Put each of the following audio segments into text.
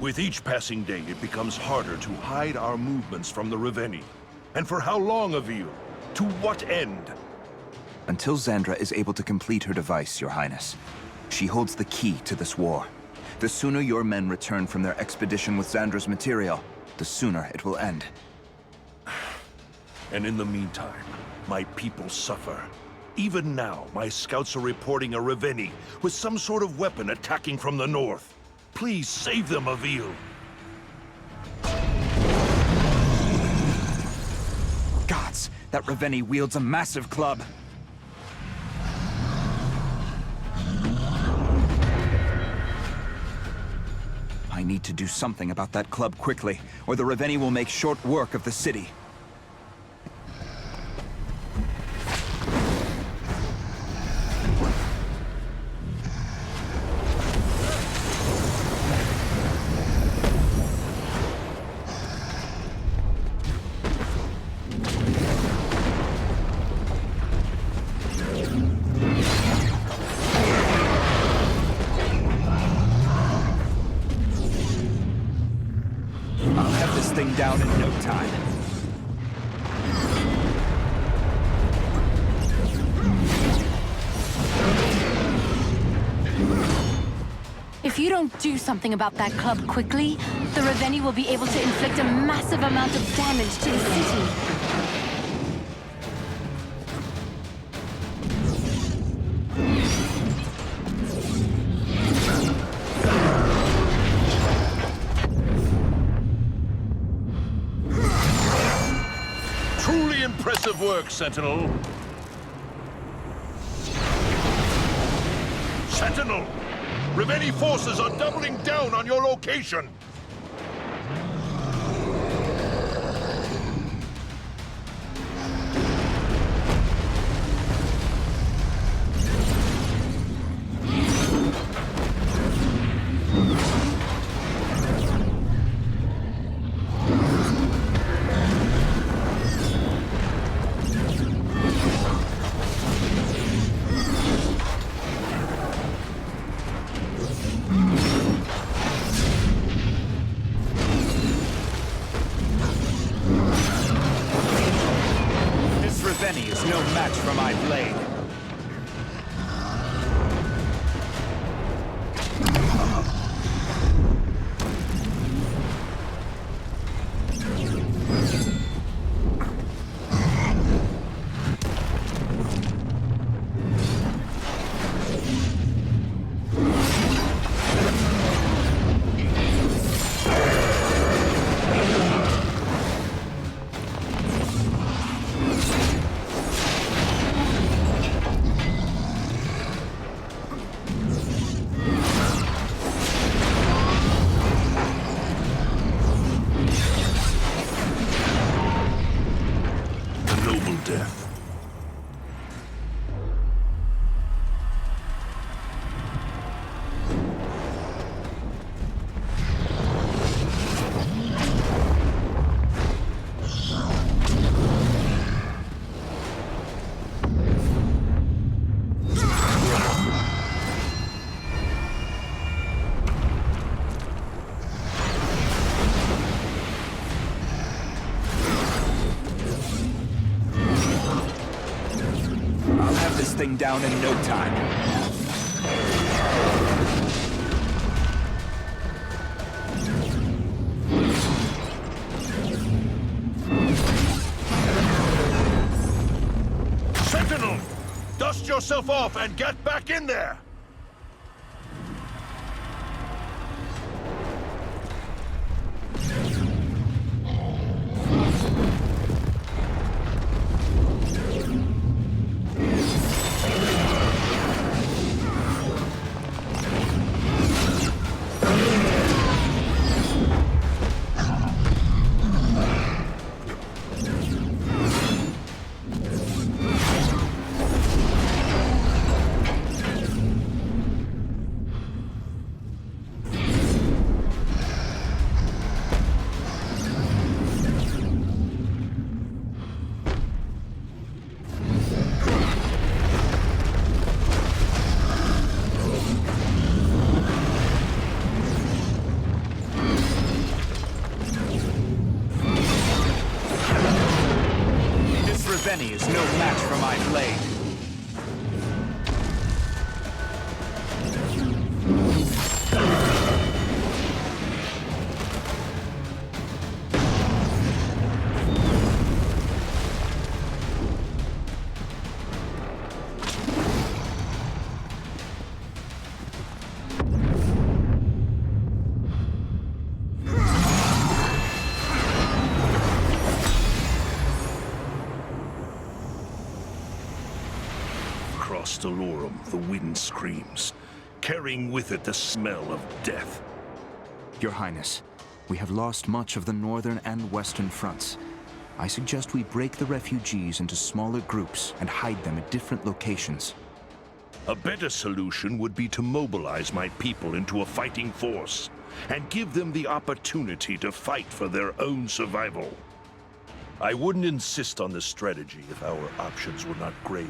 With each passing day, it becomes harder to hide our movements from the Reveni. And for how long, Avil? To what end? Until Xandra is able to complete her device, Your Highness. She holds the key to this war. The sooner your men return from their expedition with Xandra's material, the sooner it will end. And in the meantime, my people suffer. Even now, my scouts are reporting a Reveni with some sort of weapon attacking from the north. Please save them, Avil. Gods, that Reveni wields a massive club. I need to do something about that club quickly, or the Reveni will make short work of the city. Down in no time. If you don't do something about that club quickly, the Reveni will be able to inflict a massive amount of damage to the city. Impressive work, Sentinel. Sentinel! Reveni forces are doubling down on your location! Is no match for my blade. Death. Thing down in no time. Sentinel! Dust yourself off and get back in there! across Delorum, the wind screams, carrying with it the smell of death. Your Highness, we have lost much of the northern and western fronts. I suggest we break the refugees into smaller groups and hide them at different locations. A better solution would be to mobilize my people into a fighting force and give them the opportunity to fight for their own survival. I wouldn't insist on this strategy if our options were not grave.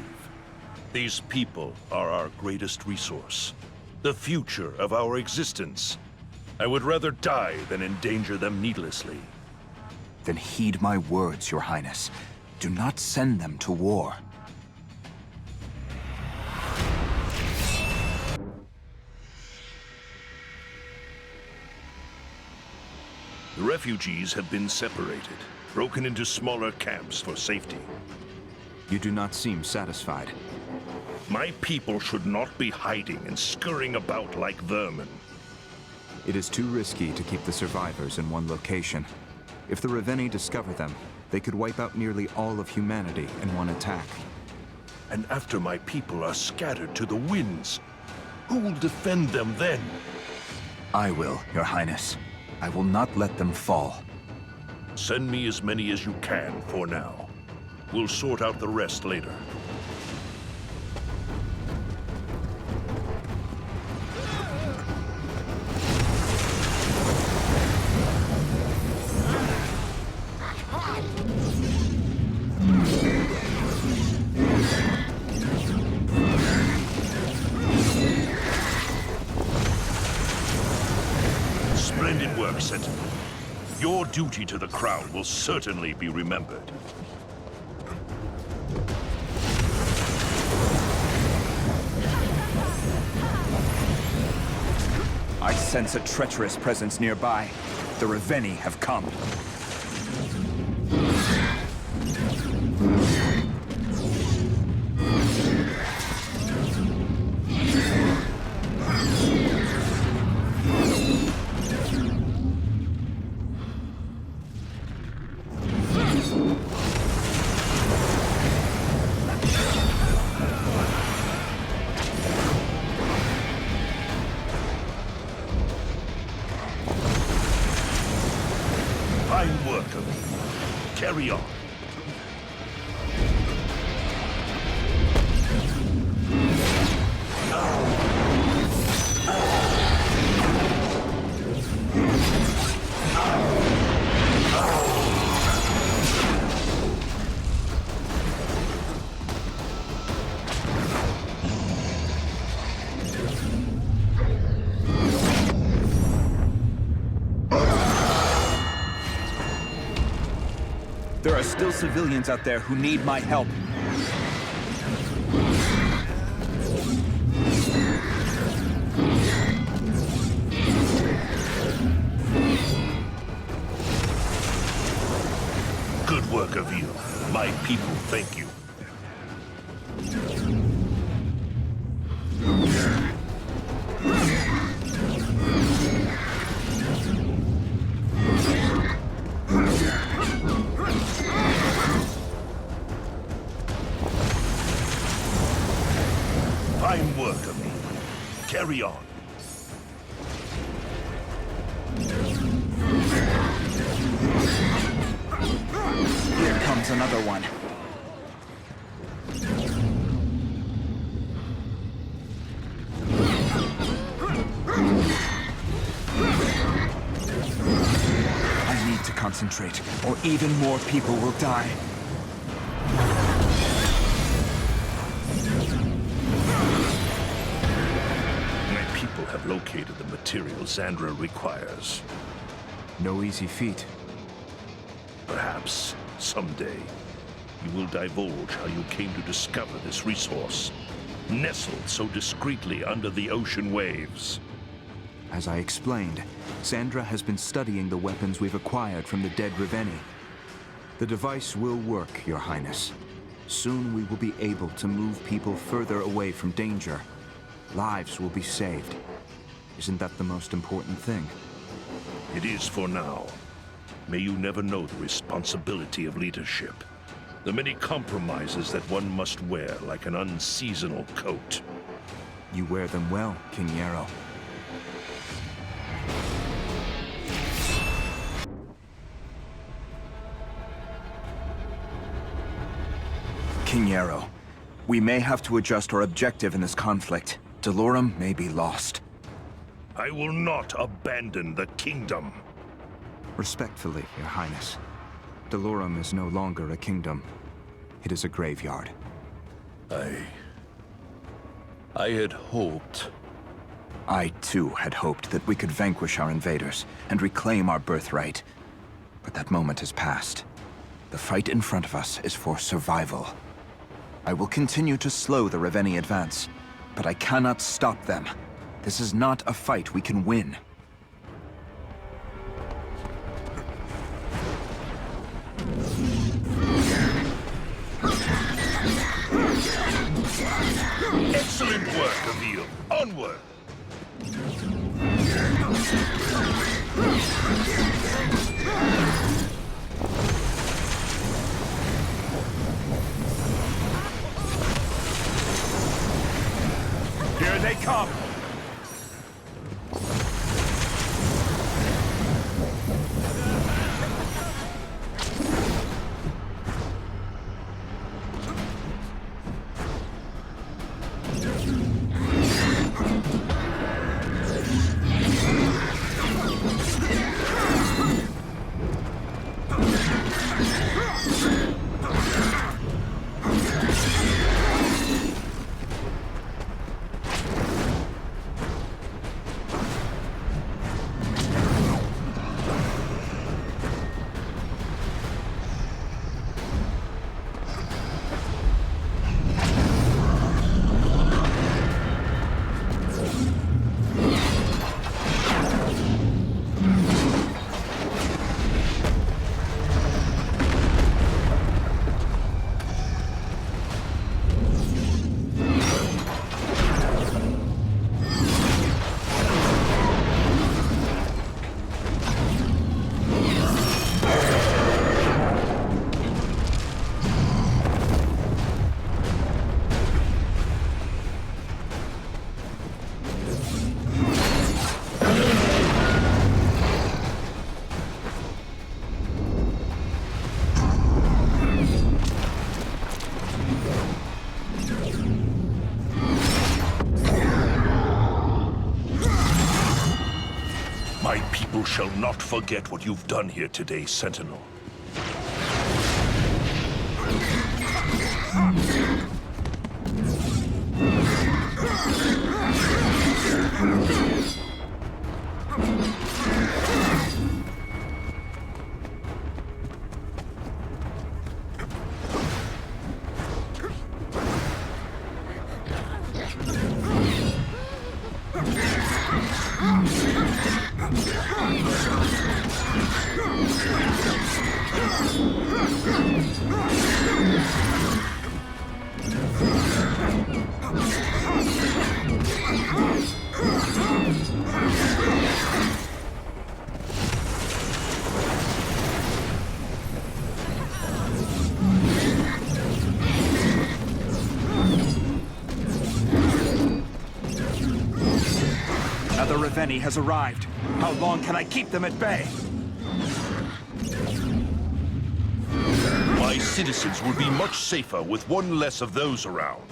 These people are our greatest resource, the future of our existence. I would rather die than endanger them needlessly. Then heed my words, Your Highness. Do not send them to war. The refugees have been separated, broken into smaller camps for safety. You do not seem satisfied. My people should not be hiding and scurrying about like vermin. It is too risky to keep the survivors in one location. If the Revelando discover them, they could wipe out nearly all of humanity in one attack. And after my people are scattered to the winds, who will defend them then? I will, Your Highness. I will not let them fall. Send me as many as you can for now. We'll sort out the rest later. Splendid work, Sentinel. Your duty to the Crown will certainly be remembered. I sense a treacherous presence nearby. The Revelando have come. Fine work of you. Carry on. There are still civilians out there who need my help. Good work of you. My people thank you. Fine work of me. Carry on. Here comes another one. I need to concentrate, or even more people will die. My people have located the material Xandra requires. No easy feat. Perhaps, someday, you will divulge how you came to discover this resource, nestled so discreetly under the ocean waves. As I explained, Xandra has been studying the weapons we've acquired from the dead Revelando. The device will work, Your Highness. Soon we will be able to move people further away from danger. Lives will be saved. Isn't that the most important thing? It is for now. May you never know the responsibility of leadership. The many compromises that one must wear like an unseasonal coat. You wear them well, King Yarrow. King Yarrow, we may have to adjust our objective in this conflict. Delorum may be lost. I will not abandon the kingdom. Respectfully, Your Highness. Delorum is no longer a kingdom. It is a graveyard. I had hoped. I, too, had hoped that we could vanquish our invaders and reclaim our birthright. But that moment has passed. The fight in front of us is for survival. I will continue to slow the Reveni advance, but I cannot stop them. This is not a fight we can win. Excellent work, Avil. Onward! Here they come! My people shall not forget what you've done here today, Sentinel. Another Reveni has arrived. How long can I keep them at bay? My citizens will be much safer with one less of those around.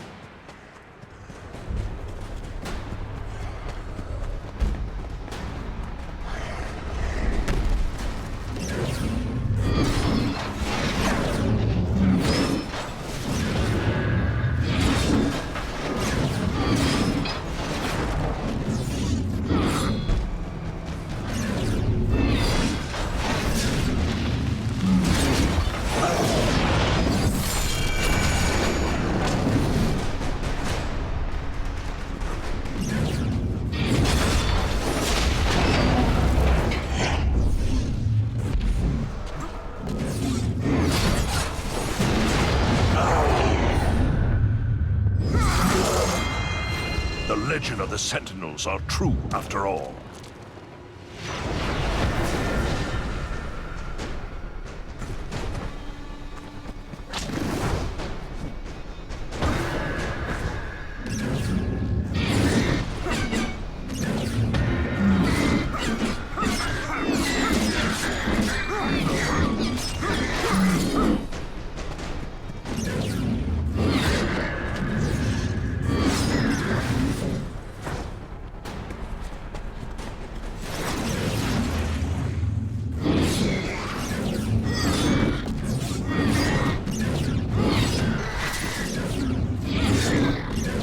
The legend of the Sentinels are true after all.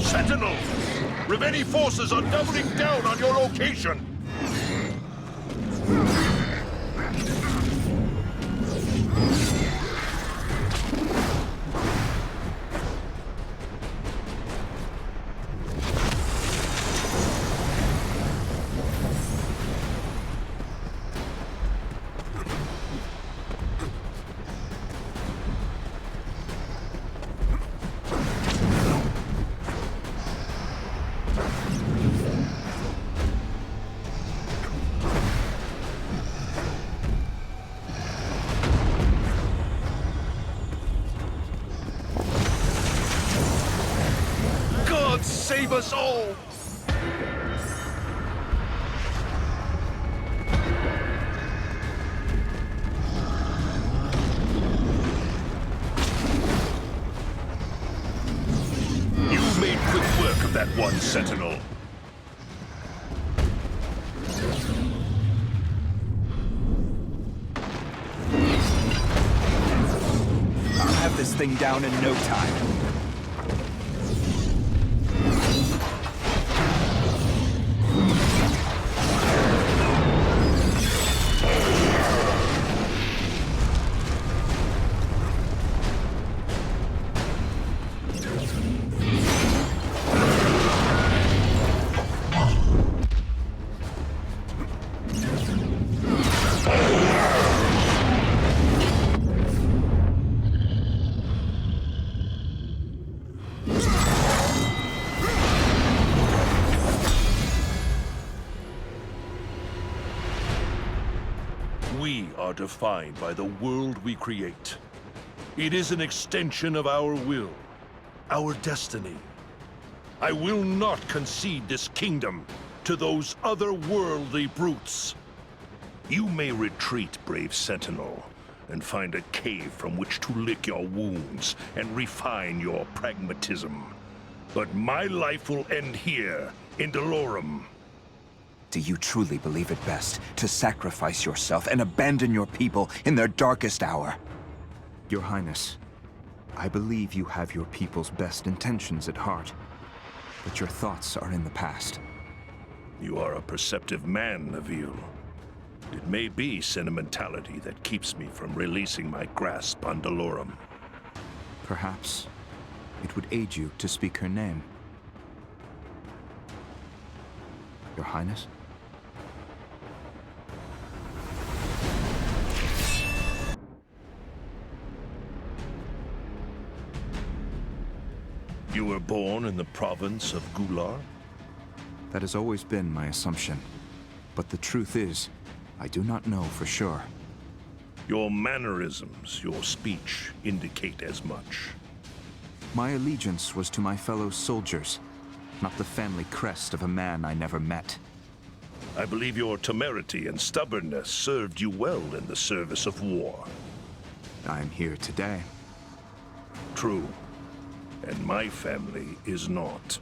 Sentinel! Reveni forces are doubling down on your location! Save us all! You made quick work of that one, Sentinel. I'll have this thing down in no time. We are defined by the world we create. It is an extension of our will, our destiny. I will not concede this kingdom to those otherworldly brutes. You may retreat, brave Sentinel, and find a cave from which to lick your wounds and refine your pragmatism. But my life will end here, in Delorum. Do you truly believe it best to sacrifice yourself and abandon your people in their darkest hour? Your Highness, I believe you have your people's best intentions at heart, but your thoughts are in the past. You are a perceptive man, Naveal. It may be sentimentality that keeps me from releasing my grasp on Delorum. Perhaps it would aid you to speak her name. Your Highness? You were born in the province of Gular? That has always been my assumption. But the truth is, I do not know for sure. Your mannerisms, your speech, indicate as much. My allegiance was to my fellow soldiers, not the family crest of a man I never met. I believe your temerity and stubbornness served you well in the service of war. I am here today. True. And my family is not.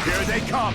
Here they come!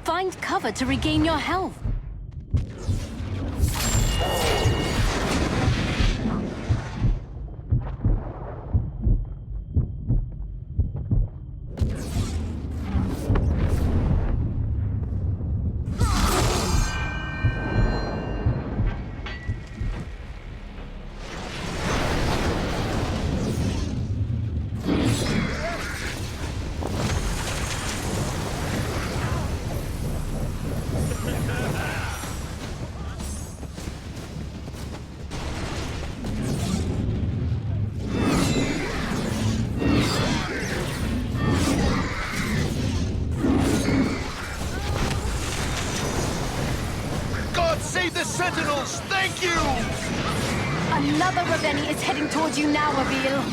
Find cover to regain your health. Save the Sentinels! Thank you! Another Raveni is heading towards you now, Avil.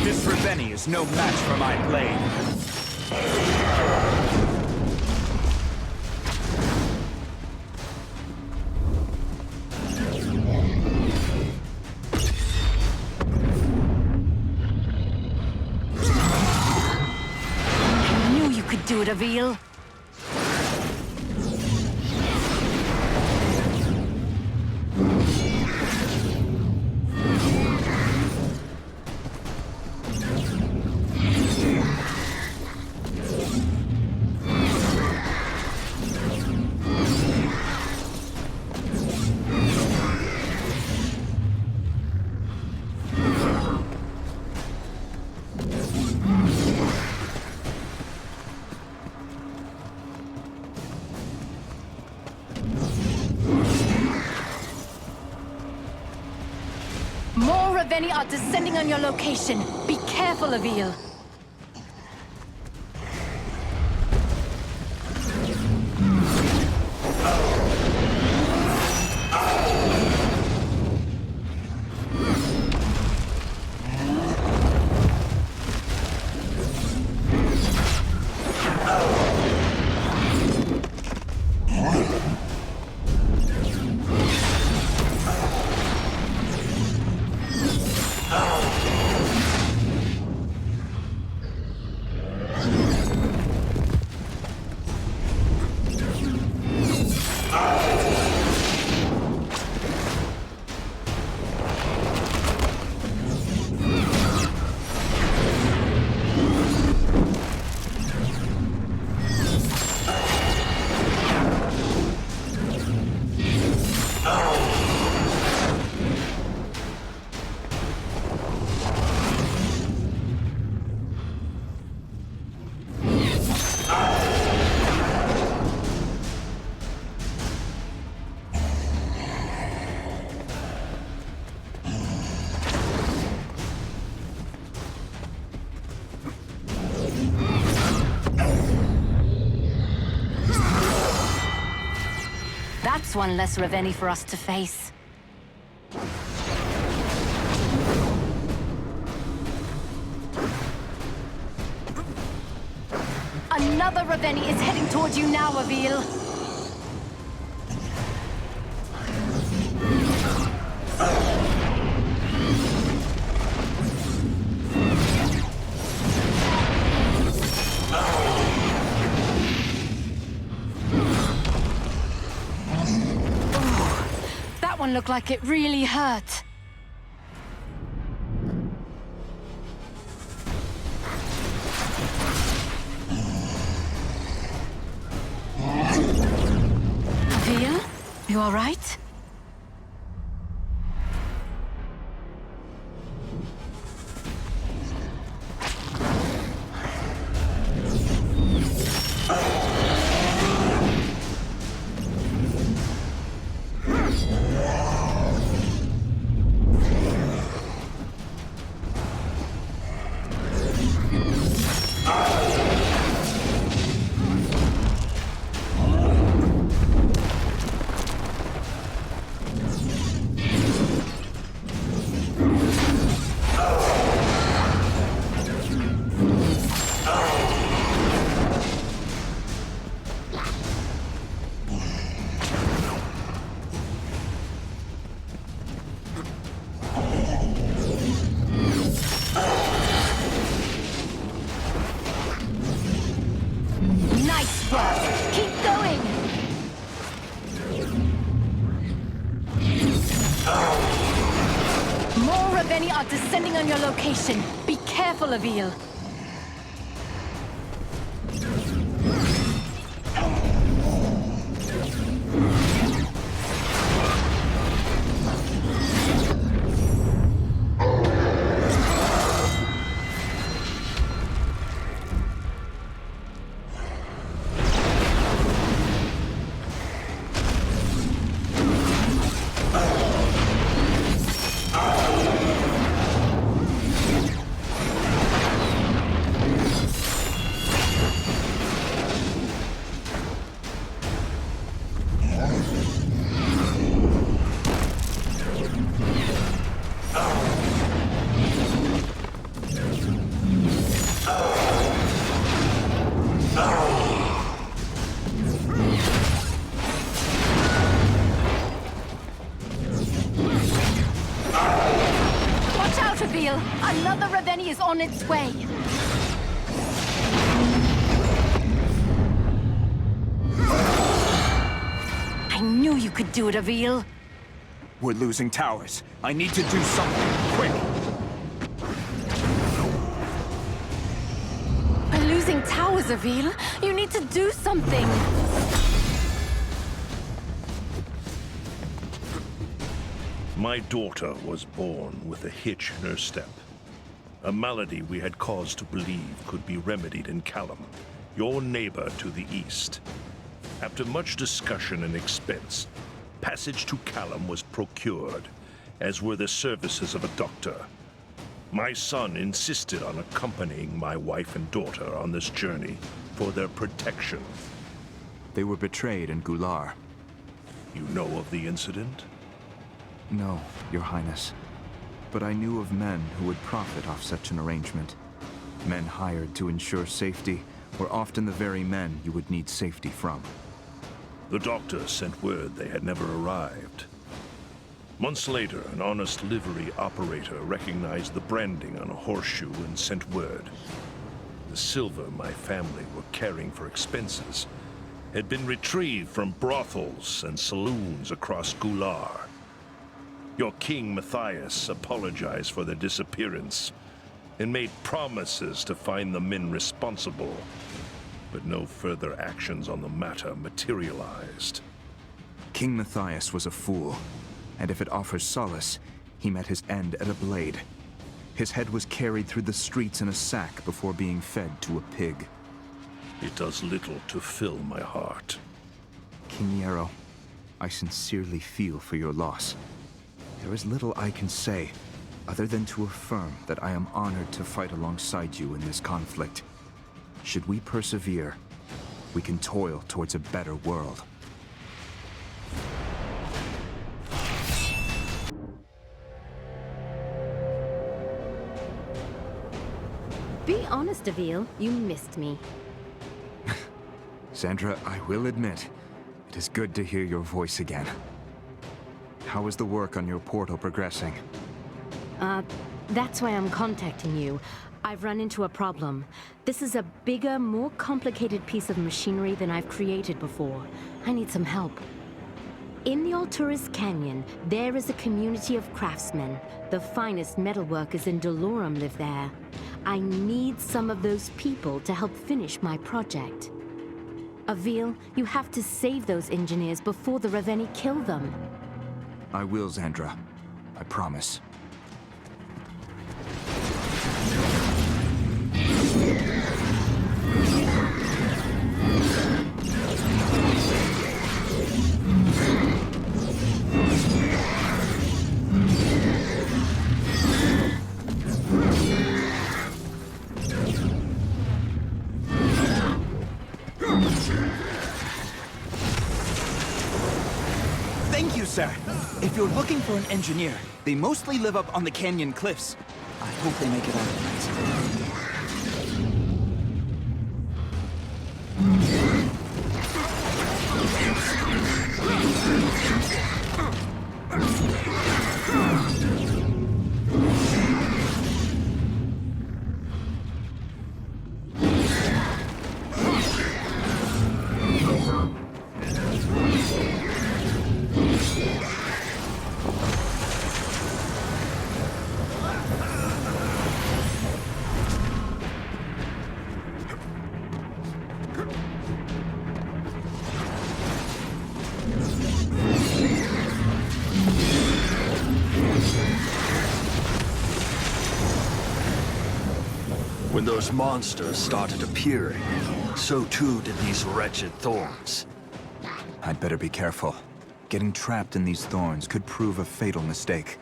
This Raveni is no match for my blade. I knew you could do it, Avil. More Raveni are descending on your location. Be careful, Avil. That's one less Raveni for us to face. Another Raveni is heading towards you now, Avil. That one looked like it really hurt. Avil, you all right? Nice work! Keep going! More Raveni are descending on your location. Be careful, Avil. Another Reveni is on its way! I knew you could do it, Avil! We're losing towers. I need to do something, quick! We're losing towers, Avil! You need to do something! My daughter was born with a hitch in her step. A malady we had cause to believe could be remedied in Callum, your neighbor to the east. After much discussion and expense, passage to Callum was procured, as were the services of a doctor. My son insisted on accompanying my wife and daughter on this journey for their protection. They were betrayed in Gular. You know of the incident? No, Your Highness. But I knew of men who would profit off such an arrangement. Men hired to ensure safety were often the very men you would need safety from. The doctor sent word they had never arrived. Months later, an honest livery operator recognized the branding on a horseshoe and sent word. The silver my family were carrying for expenses had been retrieved from brothels and saloons across Gular. Your King Matthias apologized for their disappearance and made promises to find the men responsible, but no further actions on the matter materialized. King Matthias was a fool, and if it offers solace, he met his end at a blade. His head was carried through the streets in a sack before being fed to a pig. It does little to fill my heart. King Yarrow, I sincerely feel for your loss. There is little I can say, other than to affirm that I am honored to fight alongside you in this conflict. Should we persevere, we can toil towards a better world. Be honest, Avil. You missed me. Sandra, I will admit, it is good to hear your voice again. How is the work on your portal progressing? That's why I'm contacting you. I've run into a problem. This is a bigger, more complicated piece of machinery than I've created before. I need some help. In the Alturas Canyon, there is a community of craftsmen. The finest metalworkers in Dolorum live there. I need some of those people to help finish my project. Avil, you have to save those engineers before the Reveni kill them. I will, Xandra. I promise. Thank you, sir. If you're looking for an engineer, they mostly live up on the canyon cliffs. I hope they make it out tonight. When those monsters started appearing, so too did these wretched thorns. I'd better be careful. Getting trapped in these thorns could prove a fatal mistake.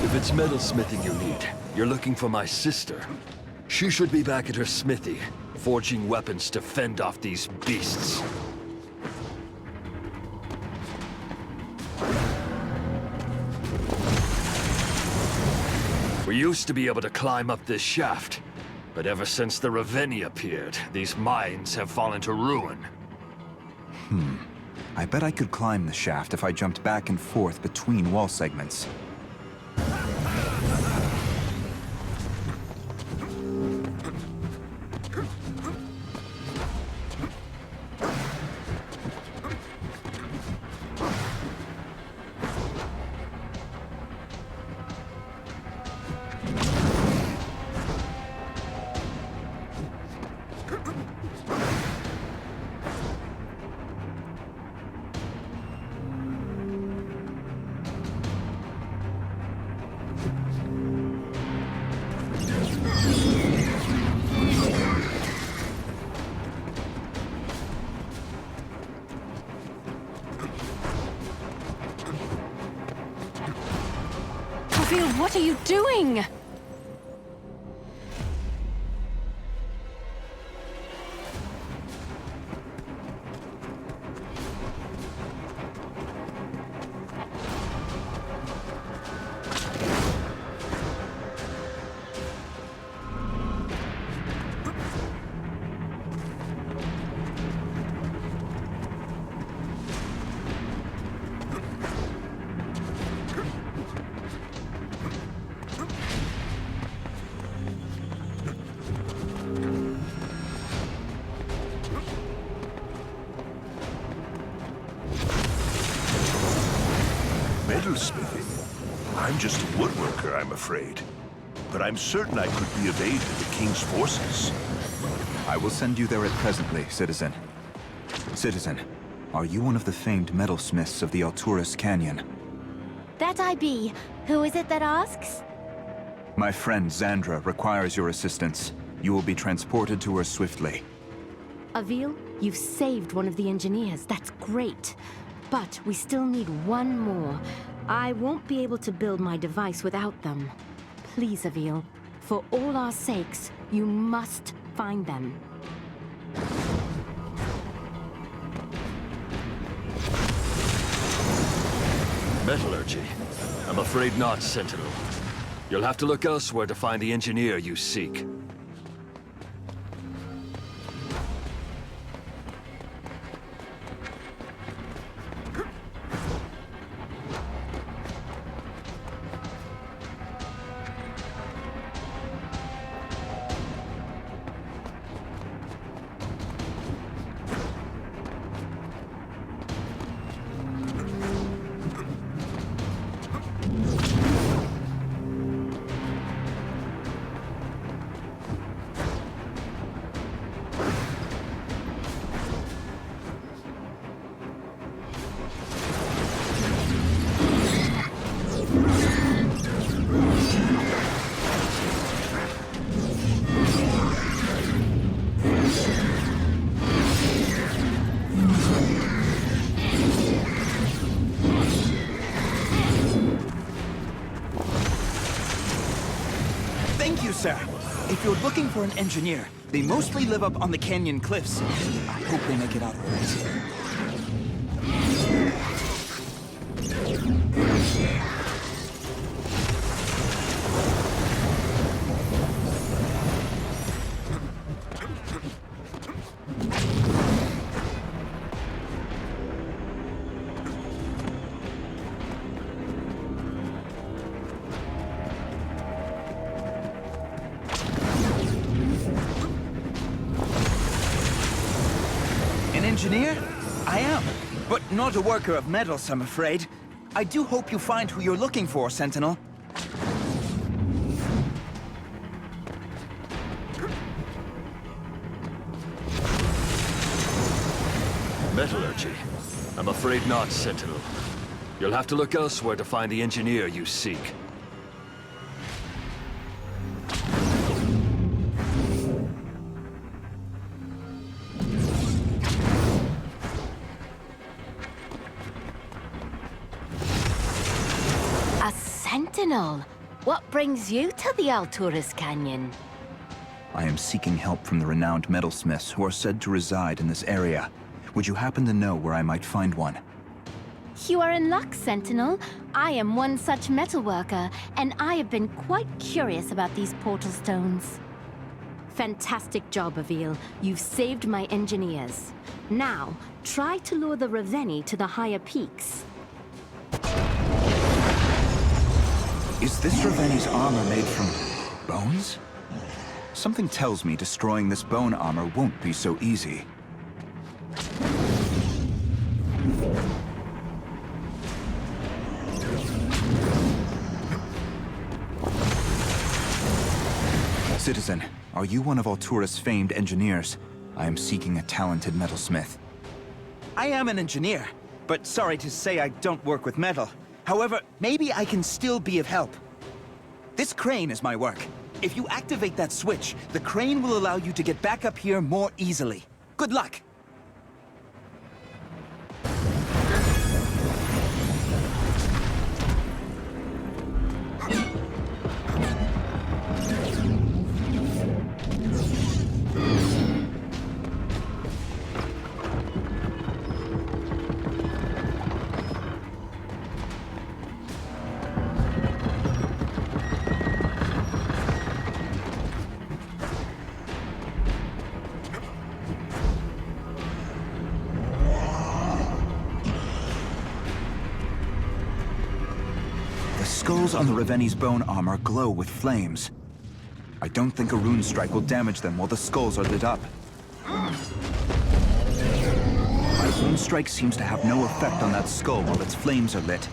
If it's metalsmithing you need, you're looking for my sister. She should be back at her smithy, forging weapons to fend off these beasts. We used to be able to climb up this shaft, but ever since the Reveni appeared, these mines have fallen to ruin. I bet I could climb the shaft if I jumped back and forth between wall segments. What are you doing? Metalsmithing? I'm just a woodworker, I'm afraid. But I'm certain I could be of aid to the King's forces. I will send you there presently, Citizen. Citizen, are you one of the famed metalsmiths of the Alturas Canyon? That I be. Who is it that asks? My friend Xandra requires your assistance. You will be transported to her swiftly. Avil, you've saved one of the engineers. That's great. But we still need one more. I won't be able to build my device without them. Please, Avil, for all our sakes, you must find them. Metallurgy? I'm afraid not, Sentinel. You'll have to look elsewhere to find the engineer you seek. Thank you, sir. If you're looking for an engineer, they mostly live up on the canyon cliffs. I hope they make it out all right. Engineer? I am, but not a worker of metals, I'm afraid. I do hope you find who you're looking for, Sentinel. Metallurgy? I'm afraid not, Sentinel. You'll have to look elsewhere to find the engineer you seek. Sentinel, what brings you to the Alturas Canyon? I am seeking help from the renowned metalsmiths who are said to reside in this area. Would you happen to know where I might find one? You are in luck, Sentinel. I am one such metalworker, and I have been quite curious about these portal stones. Fantastic job, Avil. You've saved my engineers. Now, try to lure the Raveni to the higher peaks. Is this Raveni's armor made from bones? Something tells me destroying this bone armor won't be so easy. Citizen, are you one of Altura's famed engineers? I am seeking a talented metalsmith. I am an engineer, but sorry to say I don't work with metal. However, maybe I can still be of help. This crane is my work. If you activate that switch, the crane will allow you to get back up here more easily. Good luck! The skulls on the Raveni's bone armor glow with flames. I don't think a rune strike will damage them while the skulls are lit up. My rune strike seems to have no effect on that skull while its flames are lit.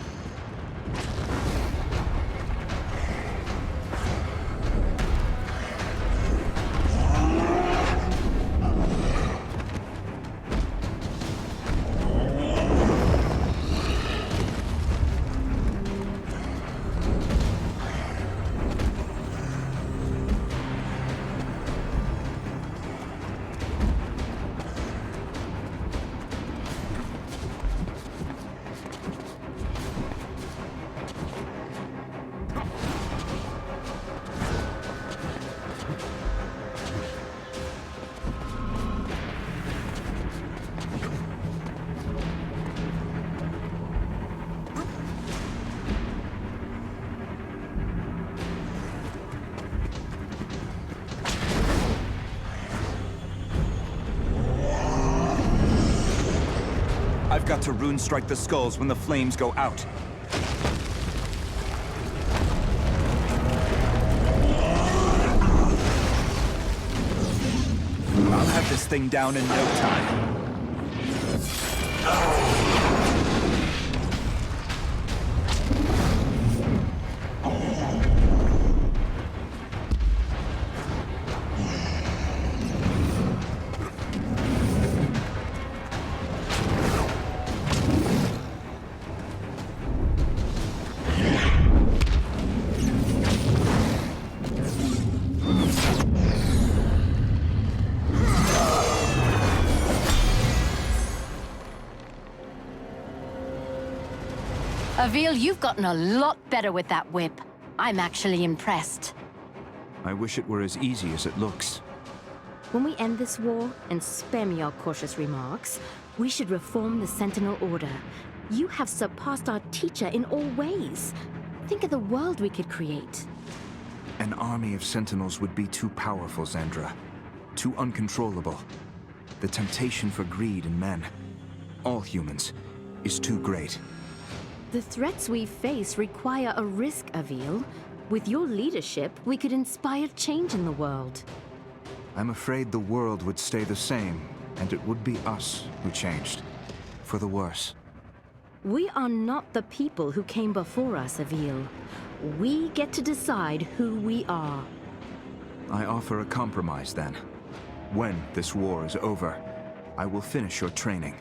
I've got to rune strike the skulls when the flames go out. I'll have this thing down in no time. Avil, you've gotten a lot better with that whip. I'm actually impressed. I wish it were as easy as it looks. When we end this war, and spare me your cautious remarks, we should reform the Sentinel Order. You have surpassed our teacher in all ways. Think of the world we could create. An army of Sentinels would be too powerful, Xandra. Too uncontrollable. The temptation for greed in men, all humans, is too great. The threats we face require a risk, Avil. With your leadership, we could inspire change in the world. I'm afraid the world would stay the same, and it would be us who changed. For the worse. We are not the people who came before us, Avil. We get to decide who we are. I offer a compromise, then. When this war is over, I will finish your training,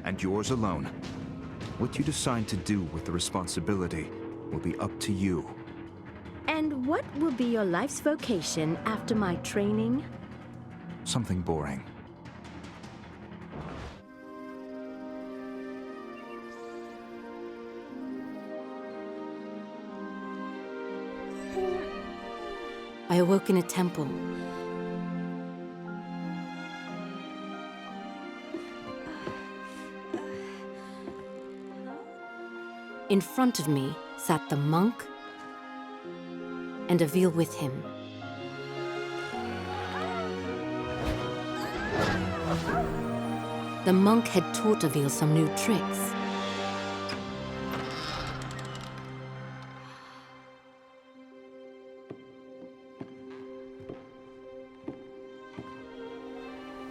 and yours alone. What you decide to do with the responsibility will be up to you. And what will be your life's vocation after my training? Something boring. I awoke in a temple. In front of me sat the monk and Avil with him. The monk had taught Avil some new tricks.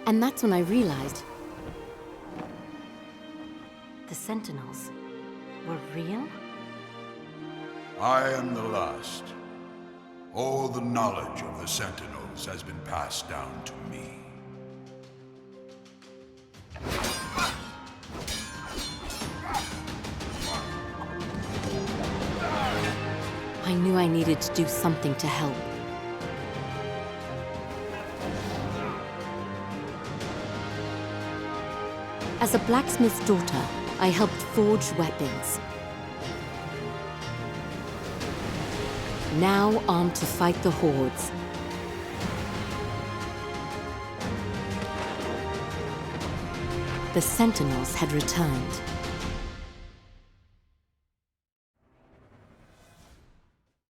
And that's when I realized the Sentinels were real? I am the last. All the knowledge of the Sentinels has been passed down to me. I knew I needed to do something to help. As a blacksmith's daughter, I helped forge weapons. Now armed to fight the Hordes. The Sentinels had returned.